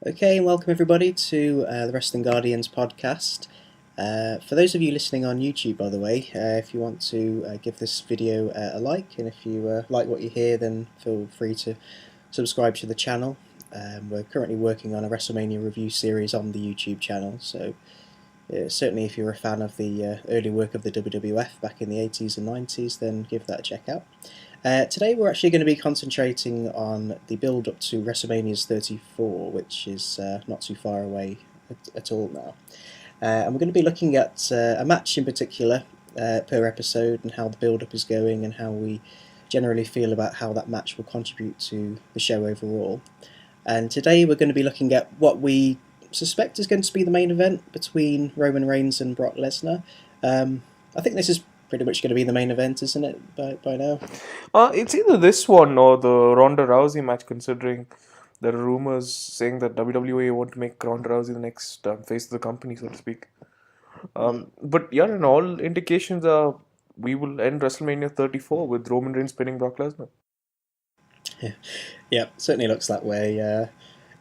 Okay, and welcome everybody to the Wrestling Guardians podcast. For those of you listening on YouTube, by the way, if you want to give this video a like, and if you like what you hear, then feel free to subscribe to the channel. We're currently working on a Wrestlemania review series on the YouTube channel, so certainly if you're a fan of the early work of the WWF back in the 80s and 90s, then give that a check out. Today we're actually going to be concentrating on the build up to WrestleMania's 34, which is not too far away at all now. And we're going to be looking at a match in particular per episode and how the build up is going and how we generally feel about how that match will contribute to the show overall. And today we're going to be looking at what we suspect is going to be the main event between Roman Reigns and Brock Lesnar. I think this is pretty much going to be the main event, isn't it, by now? It's either this one or the Ronda Rousey match, considering there are rumors saying that WWE want to make Ronda Rousey the next face of the company, so to speak. But yeah, and all indications are we will end WrestleMania 34 with Roman Reigns pinning Brock Lesnar. Yeah, certainly looks that way.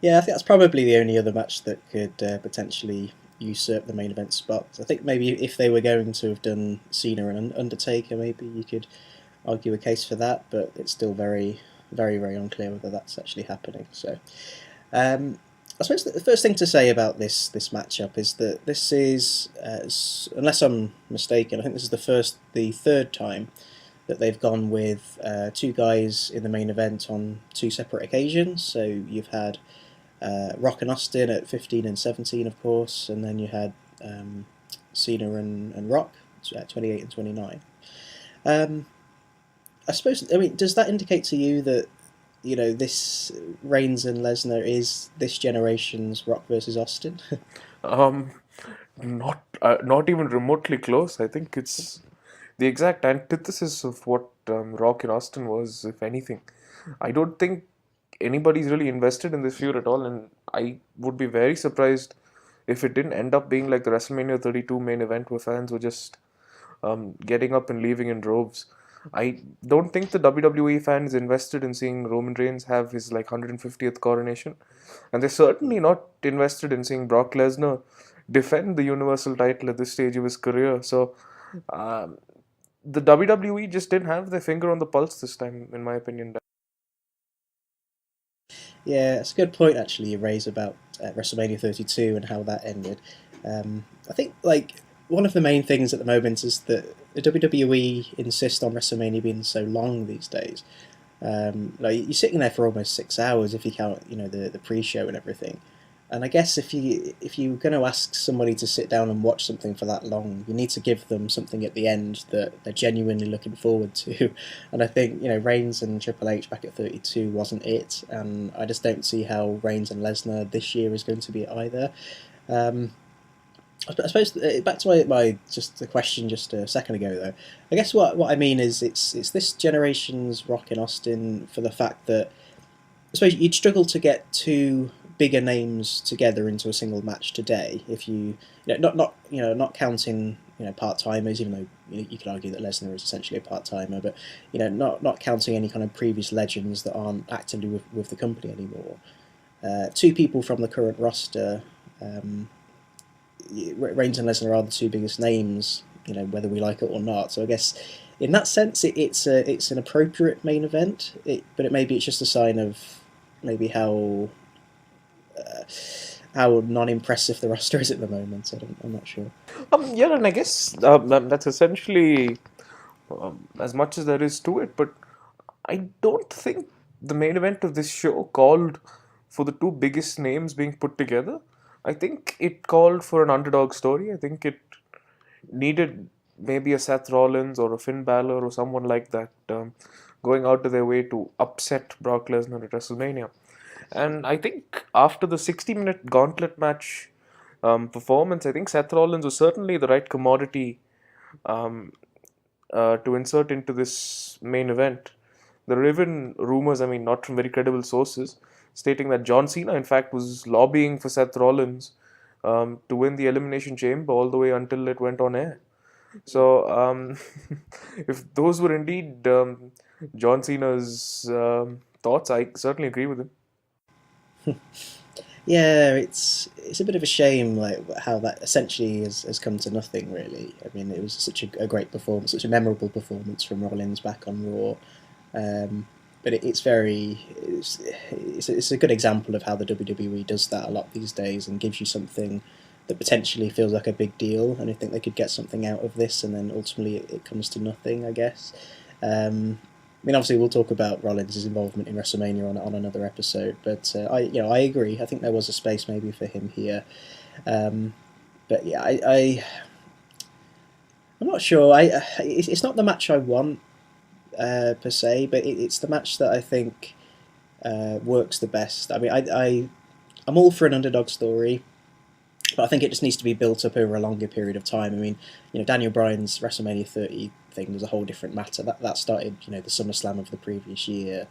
Yeah, I think that's probably the only other match that could potentially usurp the main event spot. I think maybe if they were going to have done Cena and Undertaker, maybe you could argue a case for that, but it's still very, very, very unclear whether that's actually happening. So, um, I suppose the first thing to say about this matchup is that this is, unless I'm mistaken, I think this is the third time that they've gone with two guys in the main event on two separate occasions. So you've had Rock and Austin at 15 and 17, of course, and then you had Cena and Rock at 28 and 29. Um, I suppose, I mean, does that indicate to you that, this Reigns and Lesnar is this generation's Rock versus Austin? Um, not even remotely close. I think it's the exact antithesis of what Rock and Austin was, if anything. I don't think anybody's really invested in this feud at all, and I would be very surprised if it didn't end up being like the WrestleMania 32 main event where fans were just getting up and leaving in droves. I don't think the WWE fan is invested in seeing Roman Reigns have his like 150th coronation, and they're certainly not invested in seeing Brock Lesnar defend the Universal title at this stage of his career. So, um, the WWE just didn't have their finger on the pulse this time, in my opinion. Yeah, it's a good point actually you raise about WrestleMania 32 and how that ended. I think like one of the main things at the moment is that the WWE insist on WrestleMania being so long these days. Like you're sitting there for almost 6 hours if you count, the pre-show and everything. And I guess if you're going to ask somebody to sit down and watch something for that long, you need to give them something at the end that they're genuinely looking forward to. And I think Reigns and Triple H back at 32 wasn't it, and I just don't see how Reigns and Lesnar this year is going to be it either. Um, I suppose back to my just the question just a second ago though. I guess what I mean is it's this generation's Rock and Austin for the fact that I suppose you'd struggle to get two bigger names together into a single match today if not counting part timers, even though you could argue that Lesnar is essentially a part timer, but not counting any kind of previous legends that aren't actively with the company anymore. Two people from the current roster, Reigns and Lesnar are the two biggest names, whether we like it or not. So I guess in that sense, it's an appropriate main event. But maybe it's just a sign of maybe uh, how non-impressive the roster is at the moment. I'm not sure. Yeah, and I guess that's essentially as much as there is to it. But I don't think the main event of this show called for the two biggest names being put together. I think it called for an underdog story. I think it needed maybe a Seth Rollins or a Finn Balor or someone like that going out of their way to upset Brock Lesnar at WrestleMania. And I think after the 60-minute gauntlet match performance, I think Seth Rollins was certainly the right commodity um, to insert into this main event. There are even rumors, I mean, not from very credible sources, stating that John Cena, in fact, was lobbying for Seth Rollins to win the Elimination Chamber all the way until it went on air. So, if those were indeed John Cena's thoughts, I certainly agree with him. Yeah, it's a bit of a shame, like how that essentially has come to nothing. Really, I mean, it was such a great performance, such a memorable performance from Rollins back on Raw. Um, but it's a good example of how the WWE does that a lot these days and gives you something that potentially feels like a big deal, and I think they could get something out of this, and then ultimately it comes to nothing, I guess. I mean, obviously, we'll talk about Rollins' involvement in WrestleMania on another episode, but I agree. I think there was a space maybe for him here, um, but yeah, I'm not sure. It's not the match I want per se, but it's the match that I think works the best. I mean, I'm all for an underdog story, but I think it just needs to be built up over a longer period of time. I mean, Daniel Bryan's WrestleMania 30 thing was a whole different matter. That started, the SummerSlam of the previous year.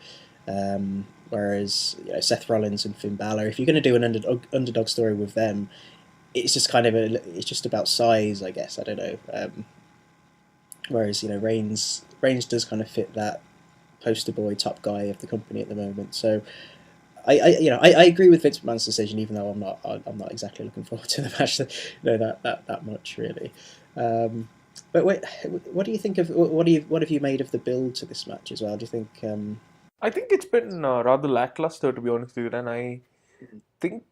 Whereas Seth Rollins and Finn Balor, if you're going to do an underdog story with them, it's just it's just about size, I guess. I don't know. Whereas Reigns does kind of fit that poster boy top guy of the company at the moment. So I agree with Vince McMahon's decision, even though I'm not exactly looking forward to the match that much really. But wait, what do you think of what have you made of the build to this match as well? Do you think? I think it's been rather lackluster, to be honest with you, and I think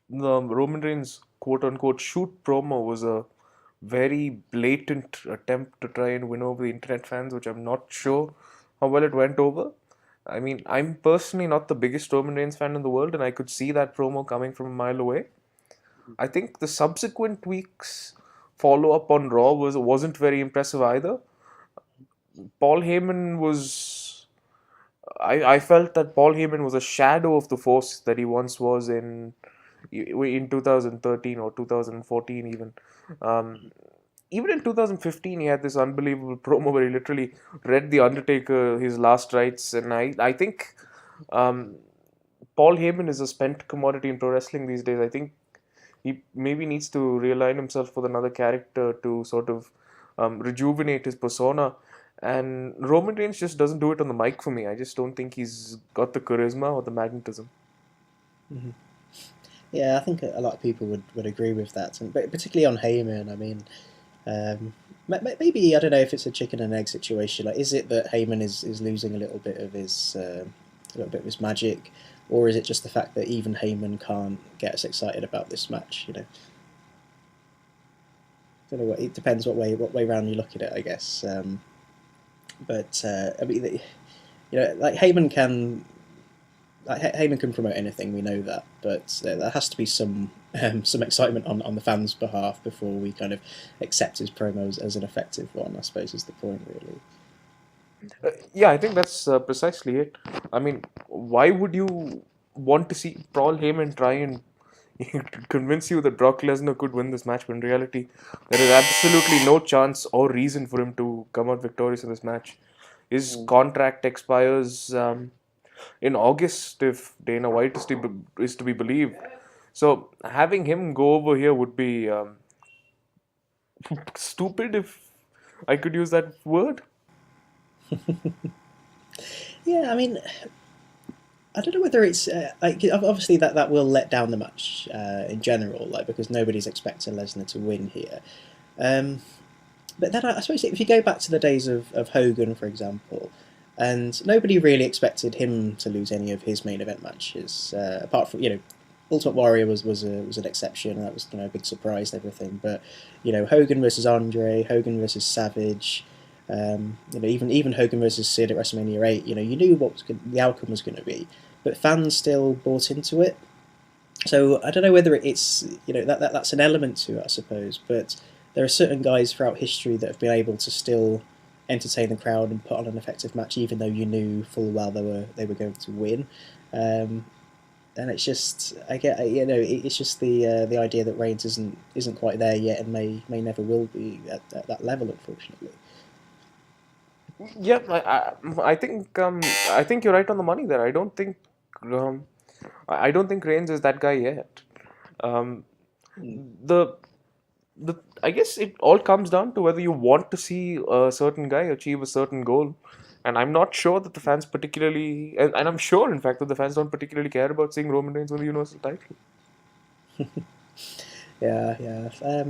the Roman Reigns quote unquote shoot promo was a very blatant attempt to try and win over the internet fans, which I'm not sure how well it went over. I mean, I'm personally not the biggest Roman Reigns fan in the world, and I could see that promo coming from a mile away. I think the subsequent weeks follow up on Raw wasn't very impressive either. Paul Heyman was I felt that Paul Heyman was a shadow of the force that he once was in 2013 or 2014 even. Um, Even in 2015, he had this unbelievable promo where he literally read the Undertaker his last rites, and I think um, Paul Heyman is a spent commodity in pro wrestling these days. I think he maybe needs to realign himself with another character to sort of rejuvenate his persona. And Roman Reigns just doesn't do it on the mic for me. I just don't think he's got the charisma or the magnetism. Mhm. Yeah, I think a lot of people would agree with that, and but particularly on Heyman. I mean, um, maybe I don't know if it's a chicken and egg situation. Like, is it that Heyman is losing a little bit of his magic, or is it just the fact that even Heyman can't get us excited about this match? Don't know what it depends what way round you look at it, I guess. But I mean, like Heyman can promote anything. We know that, but there has to be some excitement on the fans' behalf before we kind of accept his promos as an effective one. I suppose is the point, really. Yeah, I think that's precisely it. I mean, why would you want to see Paul Heyman try and convince you that Brock Lesnar could win this match when in reality there is absolutely no chance or reason for him to come out victorious in this match? His Mm. contract expires in August if Dana White is to be believed. So having him go over here would be stupid if I could use that word. Yeah, I mean, I don't know whether it's like obviously that will let down the match in general, like because nobody's expecting Lesnar to win here. Um, but then I suppose if you go back to the days of Hogan, for example, and nobody really expected him to lose any of his main event matches, apart from Ultimate Warrior was an exception, and that was a big surprise and everything. But Hogan versus Andre, Hogan versus Savage, even Hogan versus Sid at WrestleMania 8, you knew the outcome was going to be, but fans still bought into it. So I don't know whether it's that's an element to it, I suppose. But there are certain guys throughout history that have been able to still entertain the crowd and put on an effective match, even though you knew full well they were going to win. Um, and it's just it's just the idea that Reigns isn't quite there yet and may never will be at that level, unfortunately. Yeah, I think you're right on the money there. Um, I don't think Reigns is that guy yet. Um, Mm. the the I guess it all comes down to whether you want to see a certain guy achieve a certain goal, and I'm not sure that the fans particularly, and I'm sure in fact that the fans don't particularly care about seeing Roman Reigns win the Universal title. Yeah, yeah.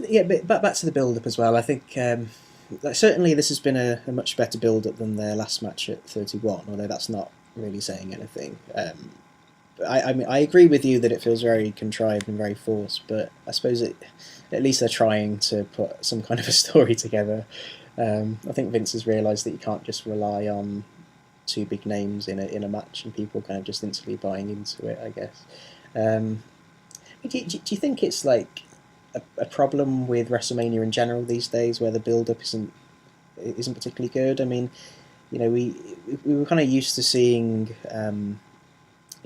Yeah, but back to the build-up as well. I think like, certainly this has been a much better build-up than their last match at 31, although that's not really saying anything. I mean, I agree with you that it feels very contrived and very forced, but I suppose at least they're trying to put some kind of a story together. I think Vince has realised that you can't just rely on two big names in a match and people kind of just instantly buying into it, I guess. Um, do you think it's like a problem with WrestleMania in general these days, where the build-up isn't particularly good? I mean, you know, we were kind of used to seeing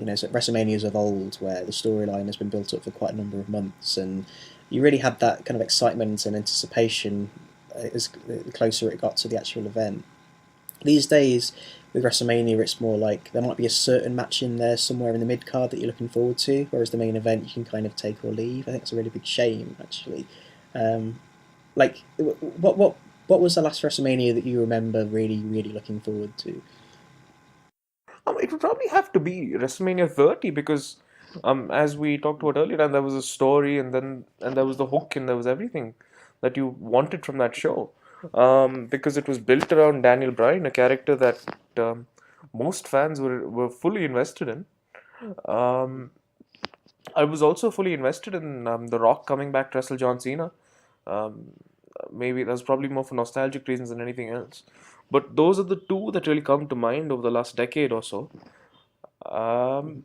WrestleManias of old, where the storyline has been built up for quite a number of months, and you really had that kind of excitement and anticipation as the closer it got to the actual event. These days, with WrestleMania, it's more like there might be a certain match in there somewhere in the mid card that you're looking forward to, whereas the main event you can kind of take or leave. I think it's a really big shame, actually. Um, like, what was the last WrestleMania that you remember really looking forward to? It would probably have to be WrestleMania 30 because, as we talked about earlier, and there was a story, and there was the hook, and there was everything that you wanted from that show. Because it was built around Daniel Bryan, a character that most fans were fully invested in. Um, I was also fully invested in The Rock coming back to wrestle John Cena. Um, Maybe that's probably more for nostalgic reasons than anything else. But those are the two that really come to mind over the last decade or so. Um,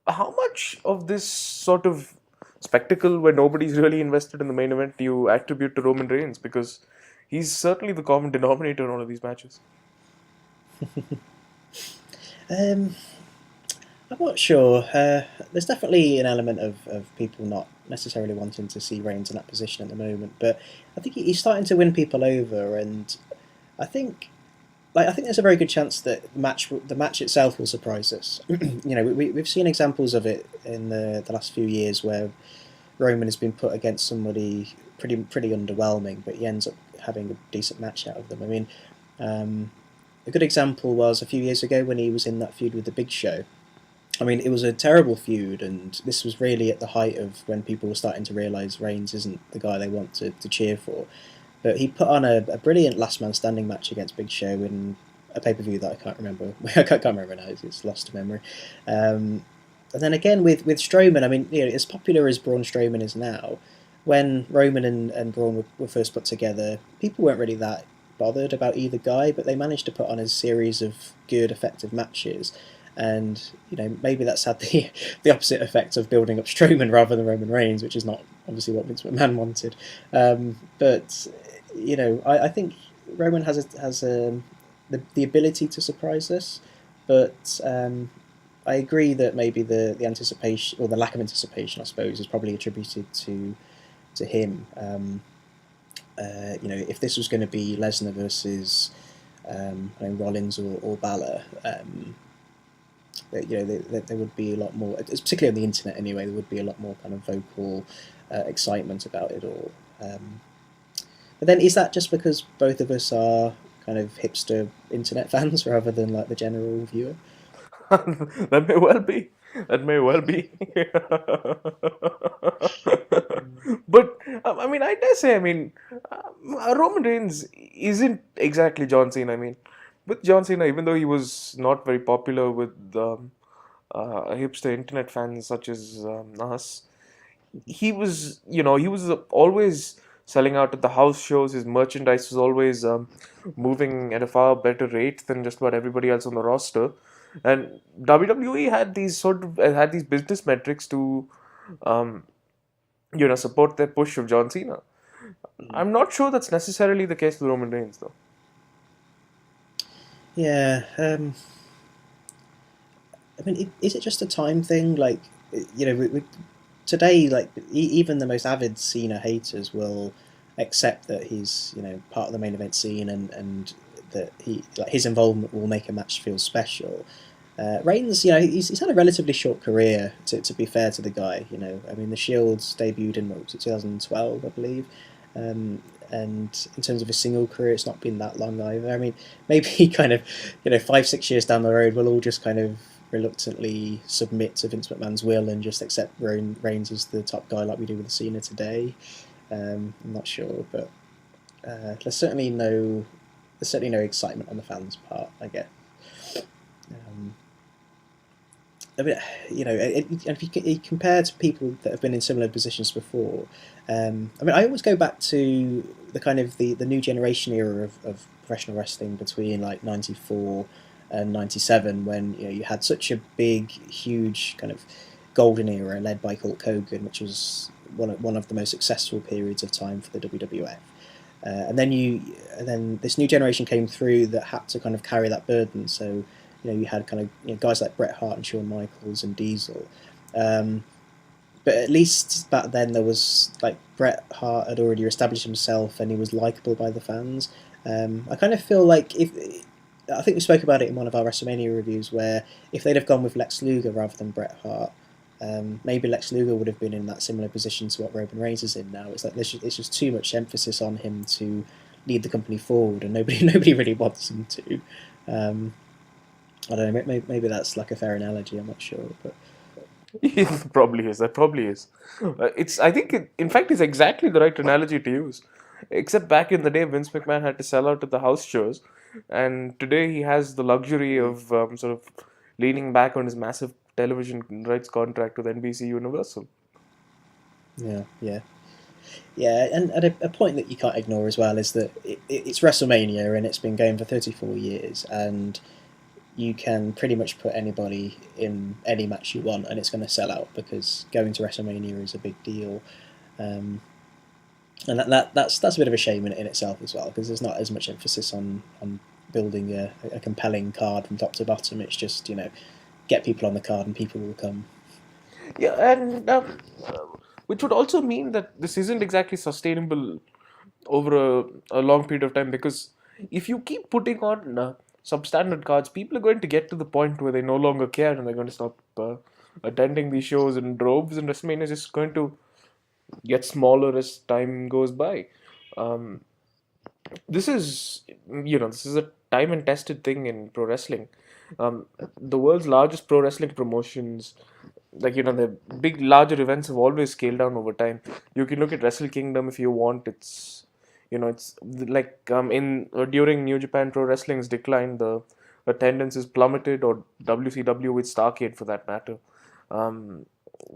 how much of this sort of spectacle where nobody's really invested in the main event do you attribute to Roman Reigns? Because he's certainly the common denominator in all of these matches. Um, I'm not sure. There's definitely an element of people not necessarily wanting to see Reigns in that position at the moment, but I think he's starting to win people over, and I think I think there's a very good chance that the match itself will surprise us. We've seen examples of it in the last few years where Roman has been put against somebody pretty underwhelming, but he ends up having a decent match out of them. I mean, um, a good example was a few years ago when he was in that feud with the Big Show. I mean, it was a terrible feud, and this was really at the height of when people were starting to realise Reigns isn't the guy they want to cheer for. But he put on a brilliant last man standing match against Big Show in a pay per view that I can't remember. I can't remember now; it's lost to memory. And then again with Strowman, I mean, as popular as Braun Strowman is now, when Roman and Braun were first put together, people weren't really that bothered about either guy, but they managed to put on a series of good, effective matches. And maybe that's had the the opposite effect of building up Strowman rather than Roman Reigns, which is not obviously what Vince McMahon wanted. But I think Roman has the ability to surprise us, but I agree that maybe the anticipation or the lack of anticipation, I suppose, is probably attributed to him. If this was going to be Lesnar versus Rollins or Balor, there would be a lot more, particularly on the internet anyway. There would be a lot more kind of vocal excitement about it all. But then, is that just because both of us are kind of hipster internet fans rather than like the general viewer? That may well be. That may well be. But I mean, I dare say, I mean, Roman Reigns isn't exactly John Cena. I mean, with John Cena, even though he was not very popular with hipster internet fans such as us, he was always selling out at the house shows. His merchandise was always moving at a far better rate than just about everybody else on the roster. And WWE had these business metrics to um, support their push of John Cena. Mm. I'm not sure that's necessarily the case with Roman Reigns, though. Yeah. I mean, is it just a time thing? Like, today, like even the most avid Cena haters will accept that he's part of the main event scene, and that his involvement will make a match feel special. Reigns, he's had a relatively short career. To be fair to the guy, I mean, the Shields debuted in what was it, 2012, I believe. And in terms of a single career, it's not been that long either. I mean, maybe kind of 5-6 years down the road, we'll all just kind of reluctantly submit to Vince McMahon's will and just accept Reigns as the top guy like we do with Cena today. I'm not sure, but there's certainly no excitement on the fans' part, I guess. Um, I mean, if you compare to people that have been in similar positions before, I mean, I always go back to the kind of the new generation era of professional wrestling between like '94 and '97, when you had such a big, huge kind of golden era led by Hulk Hogan, which was one of the most successful periods of time for the WWF. And then this new generation came through that had to kind of carry that burden. So you had kind of guys like Bret Hart and Shawn Michaels and Diesel. Um, but at least back then there was like Bret Hart had already established himself and he was likable by the fans. I kind of feel like if I think we spoke about it in one of our WrestleMania reviews, where if they'd have gone with Lex Luger rather than Bret Hart, maybe Lex Luger would have been in that similar position to what Roman Reigns is in now. It's like it's just too much emphasis on him to lead the company forward, and nobody really wants him to. Um, I don't know. Maybe that's like a fair analogy. I'm not sure, but It probably is. That probably is. It's. I think, in fact, it's exactly the right analogy to use. Except back in the day, Vince McMahon had to sell out at the house shows, and today he has the luxury of sort of leaning back on his massive television rights contract with NBC Universal. yeah, yeah, yeah. And a point that you can't ignore as well is that it's WrestleMania and it's been going for 34 years, and you can pretty much put anybody in any match you want, and it's going to sell out because going to WrestleMania is a big deal. Um, and that's a bit of a shame in itself as well, because there's not as much emphasis on building a compelling card from top to bottom. It's just get people on the card and people will come. Yeah, and which would also mean that this isn't exactly sustainable over a long period of time, because if you keep putting on substandard cards, people are going to get to the point where they no longer care and they're going to stop attending these shows in droves, and WrestleMania is just going to get smaller as time goes by. Um, this is this is a time and tested thing in pro wrestling. The world's largest pro wrestling promotions, like the big larger events, have always scaled down over time. You can look at Wrestle Kingdom if you want. It's like in during New Japan Pro Wrestling's decline, the attendance is plummeted, or WCW with Starcade for that matter. um,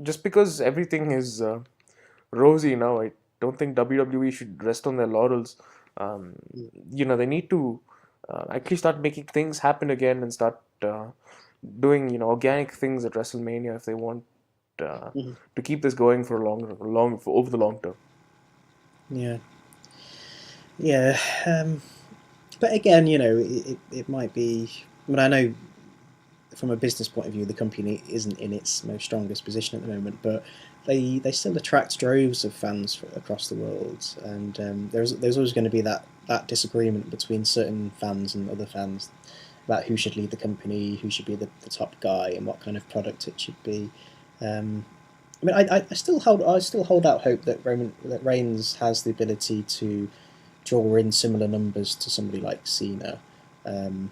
just because everything is rosy now, I don't think WWE should rest on their laurels. um, they need to actually start making things happen again and start doing organic things at WrestleMania if they want Mhm. to keep this going for over the long term. Yeah, yeah. But again, it might be. I mean, I know from a business point of view, the company isn't in its most strongest position at the moment, but they still attract droves of fans across the world, and there's always going to be that disagreement between certain fans and other fans about who should lead the company, who should be the top guy, and what kind of product it should be. Um, I mean, I still hold out hope that Reigns has the ability to draw in similar numbers to somebody like Cena. Um,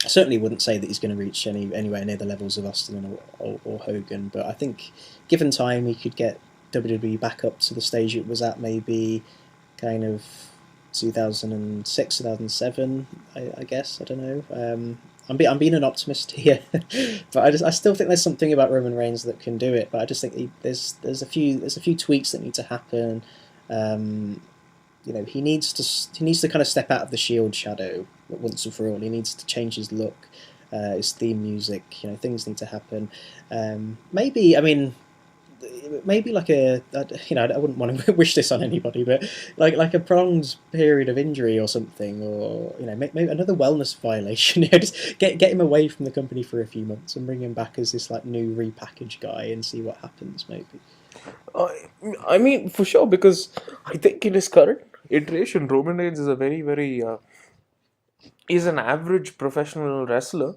I certainly wouldn't say that he's going to reach anywhere near the levels of Austin or Hogan, but I think given time, he could get WWE back up to the stage it was at, maybe kind of 2006, 2007. I guess I don't know. I'm being an optimist here, but I still think there's something about Roman Reigns that can do it. But I just think there's a few tweaks that need to happen. Um, he needs to kind of step out of the Shield shadow once and for all. He needs to change his look, his theme music. Things need to happen. Maybe, I mean, maybe like I wouldn't want to wish this on anybody, but like a prolonged period of injury or something, or maybe another wellness violation. Just get him away from the company for a few months and bring him back as this like new repackaged guy and see what happens. Maybe. I mean, for sure, because I think in his current iteration, Roman Reigns is a very, very is an average professional wrestler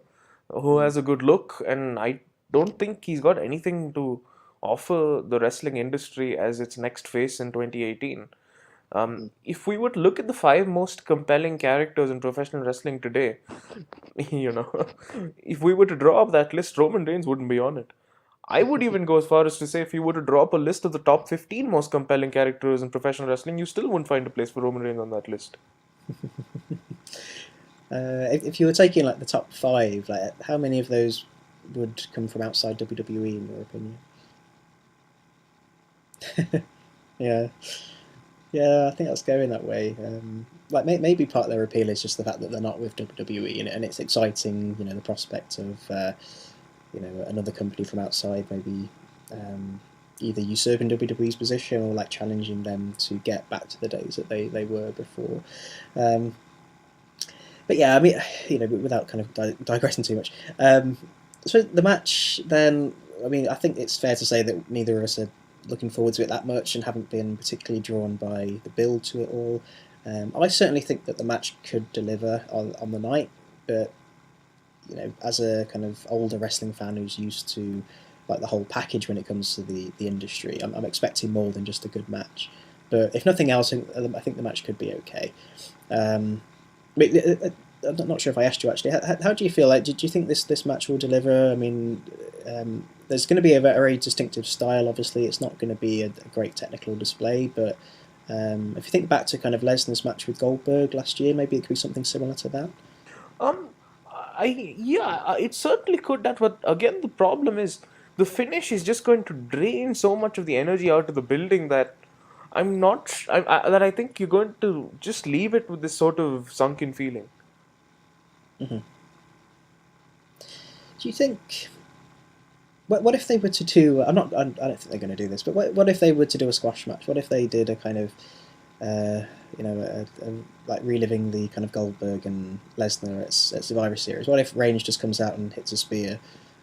who has a good look, and I don't think he's got anything to offer the wrestling industry as its next face in 2018. If we were to look at the five most compelling characters in professional wrestling today, you know, if we were to draw up that list, Roman Reigns wouldn't be on it. I would even go as far as to say if you were to draw up a list of the top 15 most compelling characters in professional wrestling, you still wouldn't find a place for Roman Reigns on that list. If you were taking like the top five, like how many of those would come from outside WWE in your opinion? Yeah, yeah, I think that's going that way. Like maybe part of their appeal is just the fact that they're not with WWE and it's exciting. You know, the prospect of another company from outside maybe either usurping WWE's position or like challenging them to get back to the days that they were before. Um, but yeah, I mean, without kind of digressing too much. So the match, then, I mean, I think it's fair to say that neither of us are looking forward to it that much and haven't been particularly drawn by the build to it all. I certainly think that the match could deliver on the night, but as a kind of older wrestling fan who's used to like the whole package when it comes to the industry, I'm expecting more than just a good match. But if nothing else, I think the match could be okay. Um, I'm not sure if I asked you actually. How do you feel? Like, do you think this match will deliver? I mean, there's going to be a very distinctive style. Obviously, it's not going to be a great technical display. But if you think back to kind of Lesnar's match with Goldberg last year, maybe it could be something similar to that. Um, it certainly could that, but again, the problem is the finish is just going to drain so much of the energy out of the building that that I think you're going to just leave it with this sort of sunken feeling. Hmm. Do you think? What if they were to do? I don't think they're going to do this. But what if they were to do a squash match? What if they did a kind of uh, like reliving the kind of Goldberg and Lesnar at Survivor Series. What if Reigns just comes out and hits a spear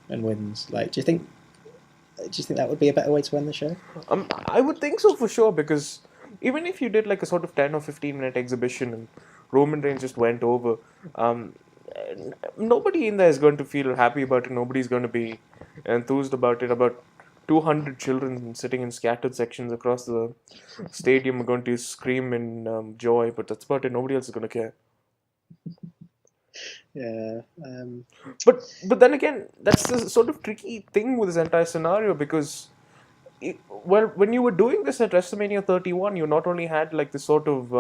and wins? Like, do you think that would be a better way to end the show? I would think so for sure because even if you did like a sort of 10 or 15 minute exhibition and Roman Reigns just went over, um, nobody in there is going to feel happy about it. Nobody's going to be enthused about it. About 200 children sitting in scattered sections across the stadium are going to scream in joy, but that's about it. Nobody else is going to care. Yeah. But then again, that's the sort of tricky thing with this entire scenario because well, when you were doing this at WrestleMania 31, you not only had like this sort of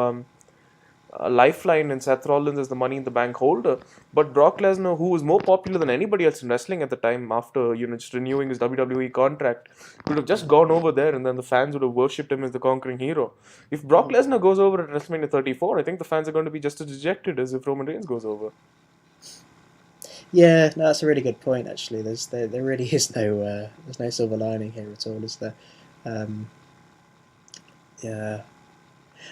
lifeline in Seth Rollins as the Money in the Bank holder, but Brock Lesnar, who was more popular than anybody else in wrestling at the time, after just renewing his WWE contract, could have just gone over there, and then the fans would have worshipped him as the conquering hero. If Brock Lesnar goes over at WrestleMania 34, I think the fans are going to be just as dejected as if Roman Reigns goes over. Yeah, no, that's a really good point. Actually, there really is there's no silver lining here at all, is there? Um, yeah,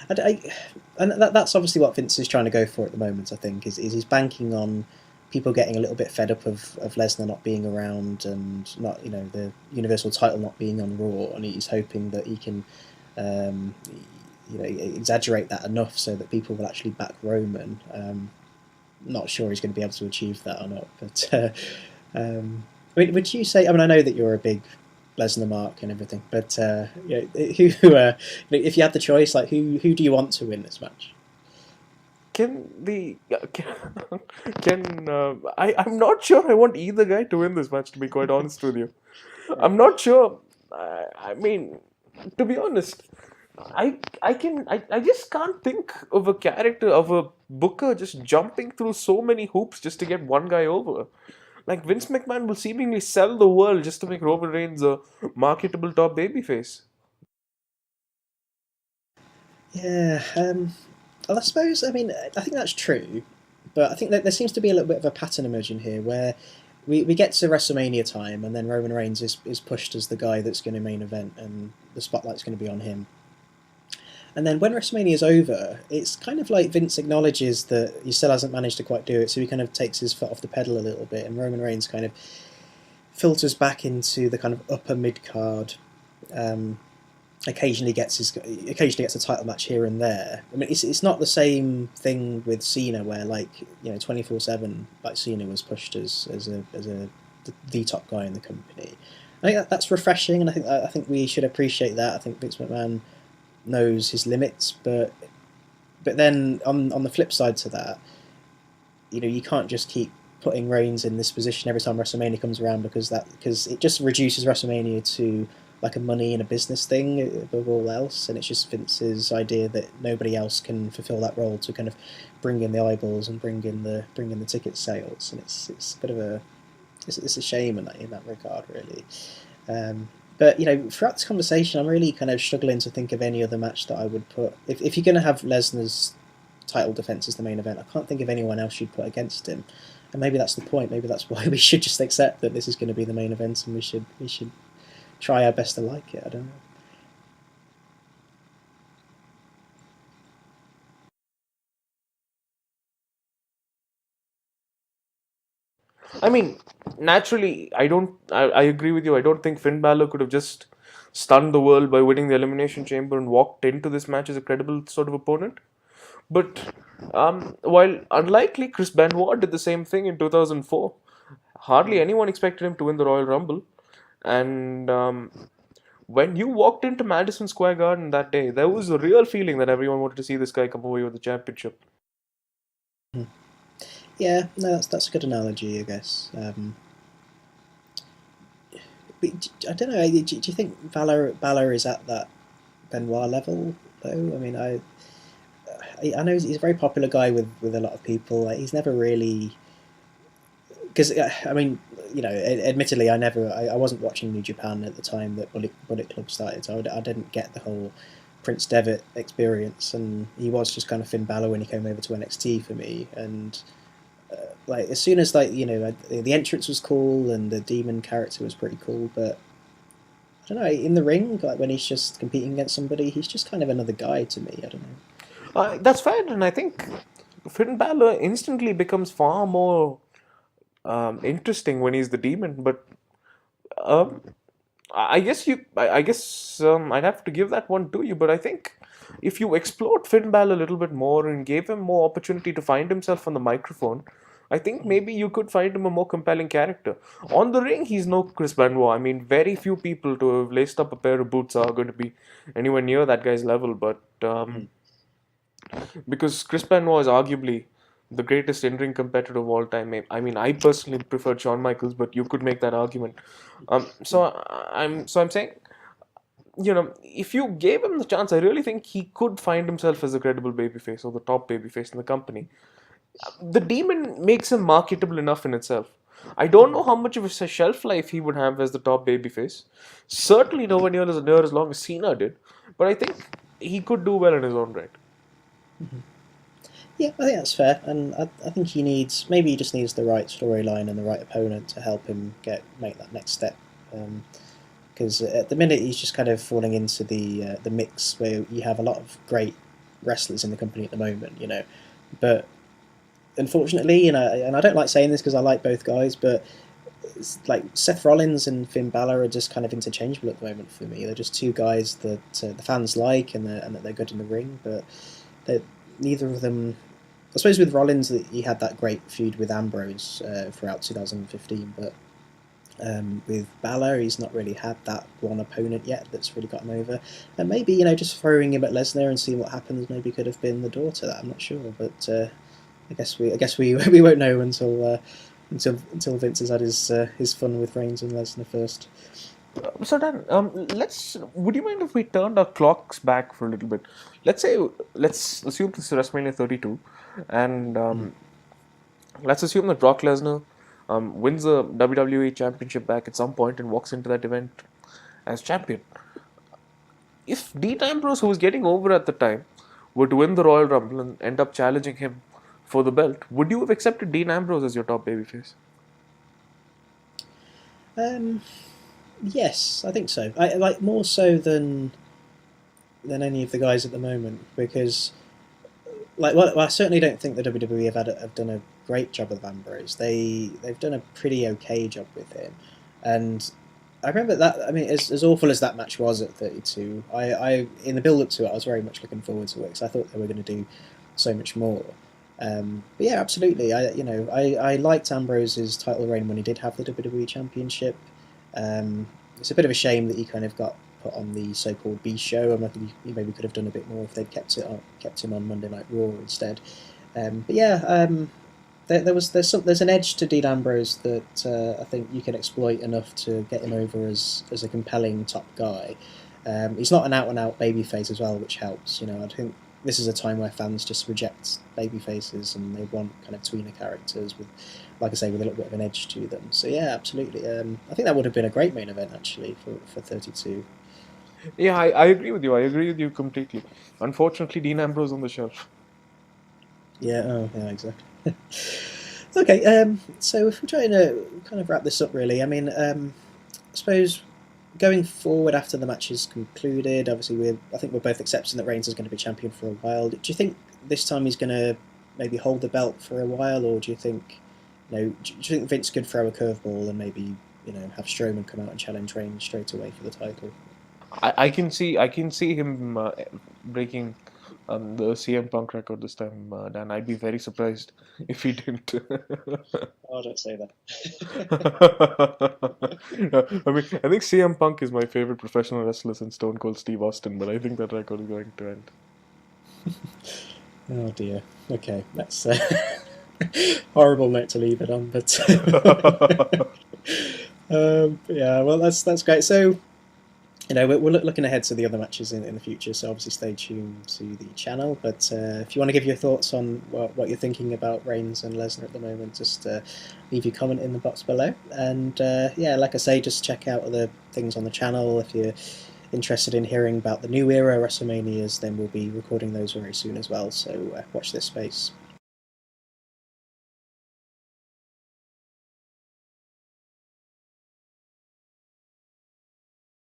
and that's obviously what Vince is trying to go for at the moment. I think is he's banking on people getting a little bit fed up of Lesnar not being around and not the Universal title not being on Raw, and he's hoping that he can um, exaggerate that enough so that people will actually back Roman. Not sure he's going to be able to achieve that or not, but I mean, would you say? I mean, I know that you're a big Lesnar mark and everything, but if you had the choice, like who do you want to win this match? Can the can I'm not sure I want either guy to win this match. To be quite honest with you, I'm not sure. I mean, to be honest, I just can't think of a character of a booker just jumping through so many hoops just to get one guy over. Like Vince McMahon will seemingly sell the world just to make Roman Reigns a marketable top babyface. Yeah, well, I suppose. I mean, I think that's true, but I think that there seems to be a little bit of a pattern emerging here where we get to WrestleMania time and then Roman Reigns is pushed as the guy that's going to main event and the spotlight's going to be on him. And then when WrestleMania is over, it's kind of like Vince acknowledges that he still hasn't managed to quite do it, so he kind of takes his foot off the pedal a little bit, and Roman Reigns kind of filters back into the kind of upper mid card. Um, occasionally gets a title match here and there. I mean, it's not the same thing with Cena where 24/7 like Cena was pushed as the top guy in the company. I think that's refreshing, and I think we should appreciate that. I think Vince McMahon knows his limits, but then on the flip side to that, you can't just keep putting Reigns in this position every time WrestleMania comes around, because it just reduces WrestleMania to like a money and a business thing above all else, and it's just Vince's idea that nobody else can fulfill that role to kind of bring in the eyeballs and bring in the ticket sales, and it's a bit of a it's a shame in that regard, really. But throughout this conversation, I'm really kind of struggling to think of any other match that I would put. If you're going to have Lesnar's title defense as the main event, I can't think of anyone else you'd put against him. And maybe that's the point. Maybe that's why we should just accept that this is going to be the main event, and we should try our best to like it. I don't know. I mean, naturally, I don't. I agree with you. I don't think Finn Balor could have just stunned the world by winning the Elimination Chamber and walked into this match as a credible sort of opponent. But while unlikely, Chris Benoit did the same thing in 2004. Hardly anyone expected him to win the Royal Rumble, and when you walked into Madison Square Garden that day, there was a real feeling that everyone wanted to see this guy come away with the championship. Hmm. Yeah, no, that's a good analogy, I guess. But I don't know. Do you think Balor is at that Benoit level though? I mean, I know he's a very popular guy with a lot of people. Like, he's never really, because I mean, admittedly, I wasn't watching New Japan at the time that Bullet Club started, so I didn't get the whole Prince Devitt experience, and he was just kind of Finn Balor when he came over to NXT for me. And like, as soon as, like, the entrance was cool and the demon character was pretty cool, but I don't know, in the ring, like when he's just competing against somebody, he's just kind of another guy to me. I don't know. That's fair, and I think Finn Balor instantly becomes far more interesting when he's the demon. But um, I guess I'd have to give that one to you. But I think if you explored Finn Balor a little bit more and gave him more opportunity to find himself on the microphone, I think maybe you could find him a more compelling character. On the ring, he's no Chris Benoit. I mean, very few people to have laced up a pair of boots are going to be anywhere near that guy's level. But because Chris Benoit is arguably the greatest in-ring competitor of all time. I mean, I personally prefer Shawn Michaels, but you could make that argument. So I'm saying, if you gave him the chance, I really think he could find himself as a credible babyface or the top babyface in the company. The demon makes him marketable enough in itself. I don't know how much of a shelf life he would have as the top babyface. Certainly nowhere near as long as Cena did, but I think he could do well in his own right. Mhm. Yeah, I think that's fair, and I think he just needs the right storyline and the right opponent to help him make that next step. Because at the minute he's just kind of falling into the mix where you have a lot of great wrestlers in the company at the moment, but unfortunately, and I don't like saying this because I like both guys, but it's like Seth Rollins and Finn Balor are just kind of interchangeable at the moment for me. They're just two guys that the fans like, and that they're good in the ring, but neither of them. I suppose with Rollins, he had that great feud with Ambrose throughout 2015, but with Balor, he's not really had that one opponent yet that's really got him over. And maybe just throwing him at Lesnar and seeing what happens maybe could have been the door to that. I'm not sure, but I guess we we won't know until Vince has had his fun with Reigns and Lesnar first. So Dan, let's. Would you mind if we turned our clocks back for a little bit? Let's assume this is WrestleMania 32, and Mm. let's assume that Brock Lesnar wins the WWE Championship back at some point and walks into that event as champion. If Dean Ambrose, who was getting over at the time, were to win the Royal Rumble and end up challenging him for the belt, would you have accepted Dean Ambrose as your top babyface? Um, yes, I think so. I like more so than any of the guys at the moment, because I certainly don't think the WWE have done a great job with Ambrose. They've done a pretty okay job with him, and I remember that. I mean, as awful as that match was at 32, I in the build up to it, I was very much looking forward to it because I thought they were going to do so much more. But yeah, absolutely. I liked Ambrose's title reign when he did have the WWE Championship. It's a bit of a shame that he kind of got put on the so-called B show. I think he maybe could have done a bit more if they'd kept him on Monday Night Raw instead. But yeah, there's an edge to Dean Ambrose that I think you can exploit enough to get him over as a compelling top guy. He's not an out and out babyface as well, which helps. I think this is a time where fans just reject baby faces and they want kind of tweener characters with, like I say, with a little bit of an edge to them. So yeah, absolutely. I think that would have been a great main event actually for 32. Yeah, I agree with you. I agree with you completely. Unfortunately, Dean Ambrose on the shelf. Yeah, oh yeah, exactly. Okay, so if we're trying to kind of wrap this up, really, I mean, I suppose going forward after the match is concluded, obviously I think we're both accepting that Reigns is going to be champion for a while. Do you think this time he's going to maybe hold the belt for a while, or do you think, do you think Vince could throw a curveball and maybe have Strowman come out and challenge Reigns straight away for the title? I can see him breaking the CM Punk record this time, Dan. I'd be very surprised if he didn't. Oh, don't say that. I mean, I think CM Punk is my favorite professional wrestler since Stone Cold Steve Austin, but I think that record is going to end. Oh dear. Okay, that's horrible note to leave it on, but yeah, well, that's great. So, we're looking ahead to the other matches in the future, so obviously stay tuned to the channel. But if you want to give your thoughts on what you're thinking about Reigns and Lesnar at the moment, just leave your comment in the box below. And yeah, like I say, just check out other things on the channel. If you're interested in hearing about the new era WrestleManias, then we'll be recording those very soon as well, so watch this space.